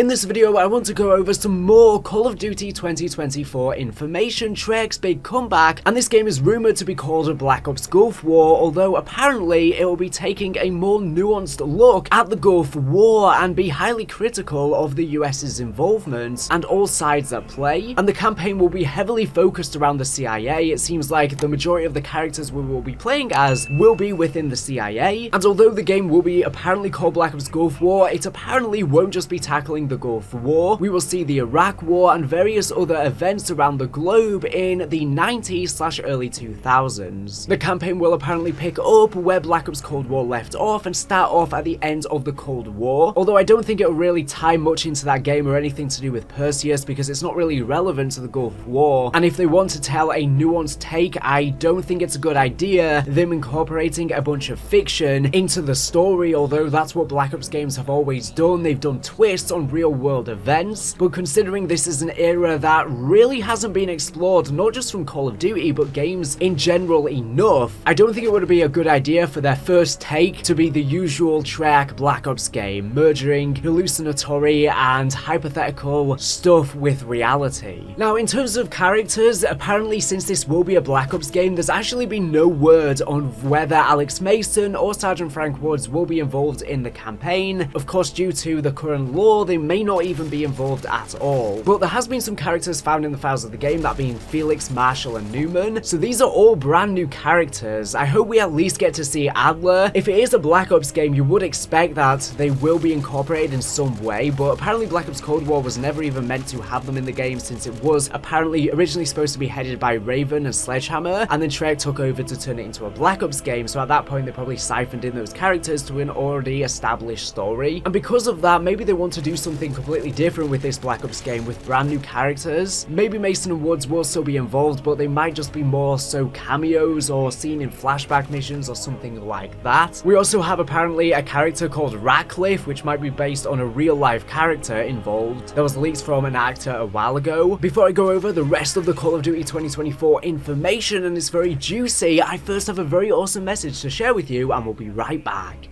In this video, I want to go over some more Call of Duty 2024 information, Treyarch's big comeback, and this game is rumoured to be called Black Ops Gulf War, although apparently it will be taking a more nuanced look at the Gulf War and be highly critical of the US's involvement and all sides at play, and the campaign will be heavily focused around the CIA. It seems like the majority of the characters we will be playing as will be within the CIA, and although the game will be apparently called Black Ops Gulf War, it apparently won't just be tackling the Gulf War. We will see the Iraq War and various other events around the globe in the 90s/early 2000s. The campaign will apparently pick up where Black Ops Cold War left off and start off at the end of the Cold War, although I don't think it will really tie much into that game or anything to do with Perseus because it's not really relevant to the Gulf War, and if they want to tell a nuanced take, I don't think it's a good idea them incorporating a bunch of fiction into the story, although that's what Black Ops games have always done. They've done twists on real world events, but considering this is an era that really hasn't been explored, not just from Call of Duty, but games in general enough, I don't think it would be a good idea for their first take to be the usual Treyarch Black Ops game, merging hallucinatory and hypothetical stuff with reality. Now, in terms of characters, apparently since this will be a Black Ops game, there's actually been no word on whether Alex Mason or Sergeant Frank Woods will be involved in the campaign. Of course, due to the current law, they may not even be involved at all. But there has been some characters found in the files of the game, that being Felix, Marshall, and Newman. So these are all brand new characters. I hope we at least get to see Adler. If it is a Black Ops game, you would expect that they will be incorporated in some way, but apparently Black Ops Cold War was never even meant to have them in the game, since it was apparently originally supposed to be headed by Raven and Sledgehammer, and then Treyarch took over to turn it into a Black Ops game, so at that point they probably siphoned in those characters to an already established story, and because of that, maybe they want to do something completely different with this Black Ops game with brand new characters. Maybe Mason and Woods will still be involved, but they might just be more so cameos or seen in flashback missions or something like that. We also have apparently a character called Ratcliffe, which might be based on a real life character involved. There was leaks from an actor a while ago. Before I go over the rest of the Call of Duty 2024 information, and it's very juicy, I first have a very awesome message to share with you, and we'll be right back.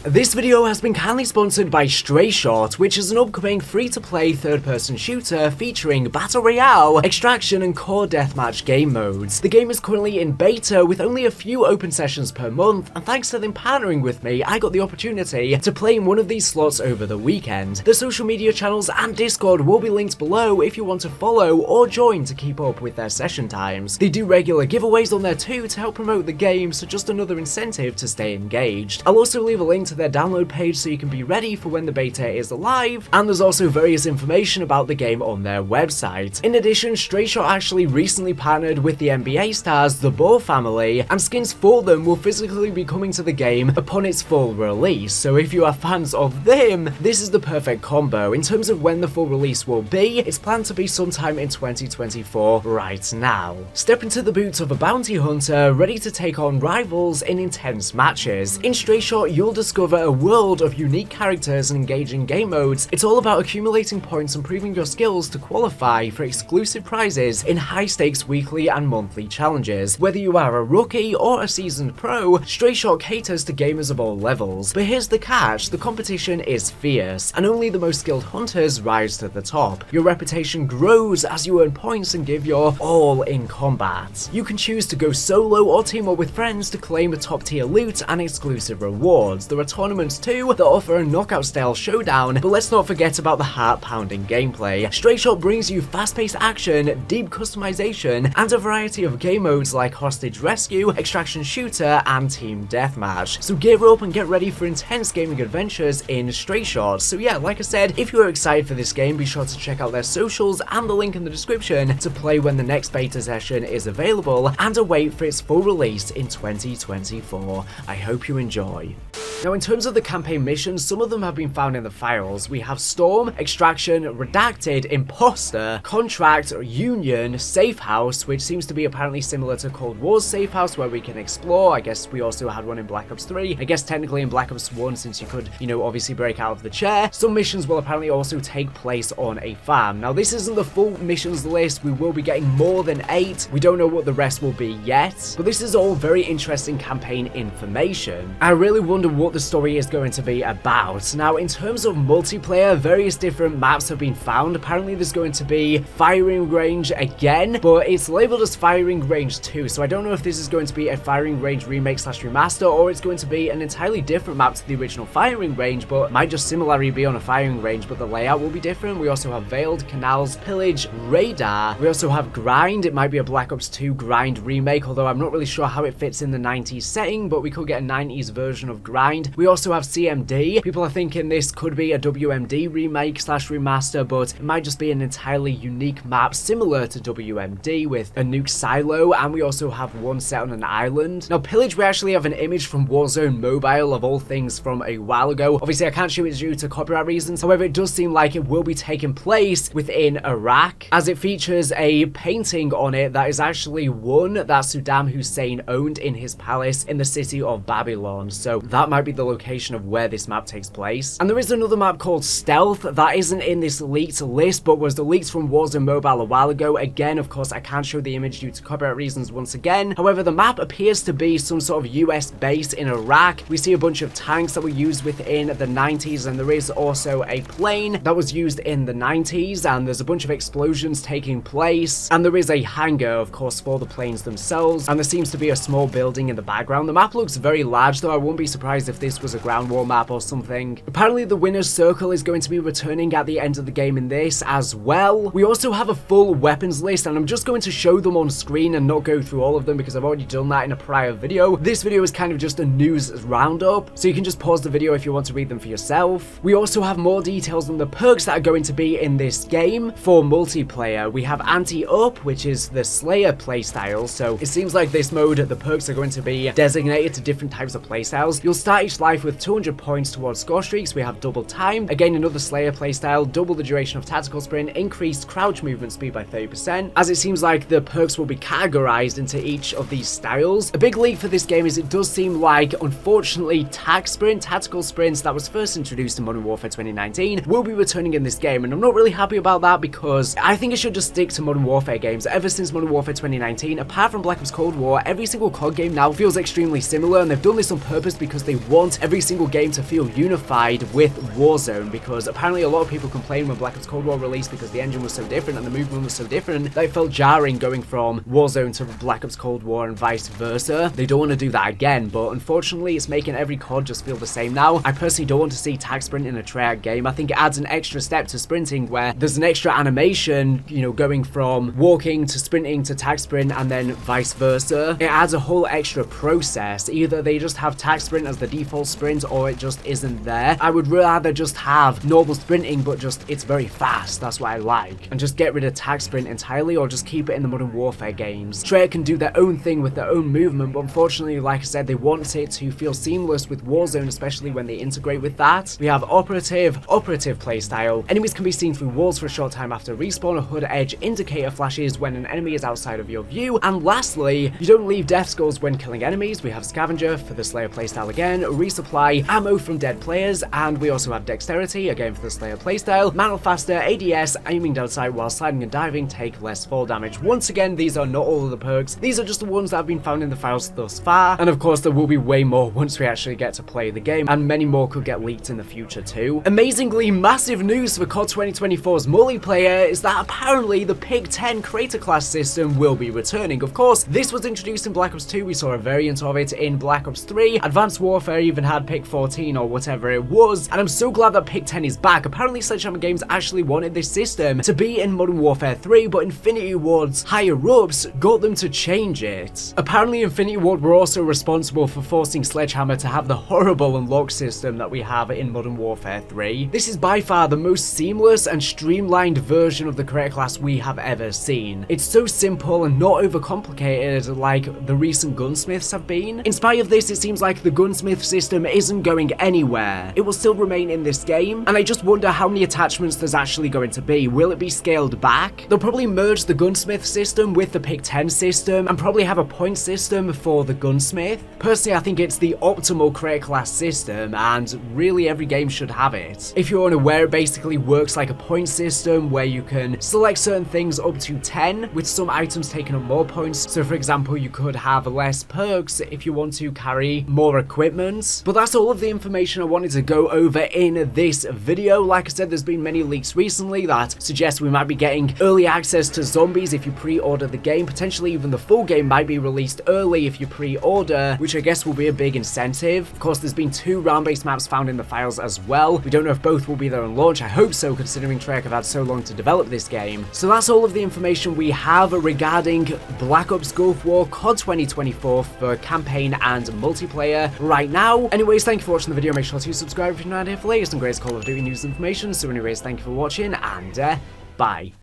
This video has been kindly sponsored by StrayShot, which is an upcoming free-to-play third-person shooter featuring Battle Royale, Extraction, and Core Deathmatch game modes. The game is currently in beta with only a few open sessions per month, and thanks to them partnering with me, I got the opportunity to play in one of these slots over the weekend. The social media channels and Discord will be linked below if you want to follow or join to keep up with their session times. They do regular giveaways on there too to help promote the game, so just another incentive to stay engaged. I'll also leave a link to their download page so you can be ready for when the beta is live, and there's also various information about the game on their website. In addition, StrayShot actually recently partnered with the NBA stars, the Ball family, and skins for them will physically be coming to the game upon its full release, so if you are fans of them, this is the perfect combo. In terms of when the full release will be, it's planned to be sometime in 2024 right now. Step into the boots of a bounty hunter ready to take on rivals in intense matches. In StrayShot, you'll discover a world of unique characters and engaging game modes. It's all about accumulating points and proving your skills to qualify for exclusive prizes in high-stakes weekly and monthly challenges. Whether you are a rookie or a seasoned pro, StrayShot caters to gamers of all levels. But here's the catch: the competition is fierce, and only the most skilled hunters rise to the top. Your reputation grows as you earn points and give your all in combat. You can choose to go solo or team up with friends to claim a top-tier loot and exclusive rewards. There are tournaments too that offer a knockout style showdown, but let's not forget about the heart-pounding gameplay. StrayShot brings you fast-paced action, deep customization, and a variety of game modes like hostage rescue, extraction shooter, and team deathmatch. So gear up and get ready for intense gaming adventures in StrayShot. So yeah, like I said, if you are excited for this game, be sure to check out their socials and the link in the description to play when the next beta session is available, and await for its full release in 2024. I hope you enjoy. Now, in terms of the campaign missions, some of them have been found in the files. We have Storm, Extraction, Redacted, Imposter, Contract, Union, Safe House, which seems to be apparently similar to Cold War's Safe House, where we can explore. I guess we also had one in Black Ops 3. I guess technically in Black Ops 1, since you could, obviously break out of the chair. Some missions will apparently also take place on a farm. Now, this isn't the full missions list. We will be getting more than 8. We don't know what the rest will be yet, but this is all very interesting campaign information. I really wonder what what the story is going to be about. Now, in terms of multiplayer, various different maps have been found. Apparently, there's going to be firing range again, but it's labeled as firing range 2, so I don't know if this is going to be a firing range remake slash remaster, or it's going to be an entirely different map to the original firing range, but might just similarly be on a firing range, but the layout will be different. We also have Veiled, Canals, Pillage, Radar. We also have Grind. It might be a Black Ops 2 Grind remake, although I'm not really sure how it fits in the 90s setting, but we could get a 90s version of Grind. We also have CMD. People are thinking this could be a WMD remake slash remaster, but it might just be an entirely unique map similar to WMD with a nuke silo, and we also have one set on an island. Now, Pillage, we actually have an image from Warzone Mobile, of all things, from a while ago. Obviously, I can't show it due to copyright reasons. However, it does seem like it will be taking place within Iraq, as it features a painting on it that is actually one that Saddam Hussein owned in his palace in the city of Babylon. So that might be the location of where this map takes place. And there is another map called Stealth that isn't in this leaked list, but was leaked from Warzone Mobile a while ago. Again, of course, I can't show the image due to copyright reasons once again. However, the map appears to be some sort of US base in Iraq. We see a bunch of tanks that were used within the 90s, and there is also a plane that was used in the 90s, and there's a bunch of explosions taking place, and there is a hangar, of course, for the planes themselves, and there seems to be a small building in the background. The map looks very large, though. I wouldn't be surprised if this was a ground war map or something. Apparently, the winner's circle is going to be returning at the end of the game in this as well. We also have a full weapons list, and I'm just going to show them on screen and not go through all of them because I've already done that in a prior video. This video is kind of just a news roundup, so you can just pause the video if you want to read them for yourself. We also have more details on the perks that are going to be in this game for multiplayer. We have Anti-Up, which is the Slayer playstyle, so it seems like this mode, the perks are going to be designated to different types of playstyles. You'll start each life with 200 points towards score streaks. We have Double Time, again another Slayer playstyle, double the duration of tactical sprint, increased crouch movement speed by 30%, as it seems like the perks will be categorized into each of these styles. A big leak for this game is it does seem like, unfortunately, Tac Sprint, tactical sprints that was first introduced in Modern Warfare 2019, will be returning in this game, and I'm not really happy about that because I think it should just stick to Modern Warfare games. Ever since Modern Warfare 2019, apart from Black Ops Cold War, every single COD game now feels extremely similar, and they've done this on purpose because they want every single game to feel unified with Warzone, because apparently a lot of people complained when Black Ops Cold War released because the engine was so different and the movement was so different that it felt jarring going from Warzone to Black Ops Cold War and vice versa. They don't want to do that again, but unfortunately it's making every COD just feel the same now. I personally don't want to see Tac Sprint in a Treyarch game. I think it adds an extra step to sprinting where there's an extra animation, you know, going from walking to sprinting to Tac Sprint and then vice versa. It adds a whole extra process. Either they just have Tac Sprint as the default sprint or it just isn't there. I would rather just have normal sprinting, but just it's very fast. That's what I like. And just get rid of Tac Sprint entirely, or just keep it in the Modern Warfare games. Treyarch can do their own thing with their own movement, but unfortunately, like I said, they want it to feel seamless with Warzone, especially when they integrate with that. We have operative playstyle. Enemies can be seen through walls for a short time after respawn. A HUD edge indicator flashes when an enemy is outside of your view. And lastly, you don't leave death skulls when killing enemies. We have scavenger for the Slayer playstyle again, resupply ammo from dead players, and we also have dexterity again for the Slayer playstyle. Mantle faster, ADS, aiming down sight while sliding and diving, take less fall damage. Once again, these are not all of the perks. These are just the ones that have been found in the files thus far, and of course there will be way more once we actually get to play the game, and many more could get leaked in the future too. Amazingly, massive news for COD 2024's multiplayer is that apparently the Pick-10 creator class system will be returning. Of course, this was introduced in Black Ops 2, we saw a variant of it in Black Ops 3, Advanced Warfare even had Pick-14 or whatever it was, and I'm so glad that Pick-10 is back. Apparently Sledgehammer Games actually wanted this system to be in Modern Warfare 3, but Infinity Ward's higher-ups got them to change it. Apparently Infinity Ward were also responsible for forcing Sledgehammer to have the horrible unlock system that we have in Modern Warfare 3. This is by far the most seamless and streamlined version of the creator class we have ever seen. It's so simple and not overcomplicated like the recent Gunsmiths have been. In spite of this, it seems like the Gunsmith system isn't going anywhere. It will still remain in this game, and I just wonder how many attachments there's actually going to be. Will it be scaled back? They'll probably merge the Gunsmith system with the Pick-10 system and probably have a point system for the Gunsmith. Personally, I think it's the optimal creator class system, and really every game should have it. If you're unaware, it basically works like a point system where you can select certain things up to 10, with some items taking up more points. So for example, you could have less perks if you want to carry more equipment, games. But that's all of the information I wanted to go over in this video. Like I said, there's been many leaks recently that suggest we might be getting early access to zombies if you pre-order the game. Potentially even the full game might be released early if you pre-order, which I guess will be a big incentive. Of course, there's been 2 round-based maps found in the files as well. We don't know if both will be there on launch. I hope so, considering Treyarch have had so long to develop this game. So that's all of the information we have regarding Black Ops Gulf War COD 2024 for campaign and multiplayer right now. Anyways, thank you for watching the video. Make sure to subscribe if you're not here for latest and greatest Call of Duty news and information. So anyways, thank you for watching, and bye.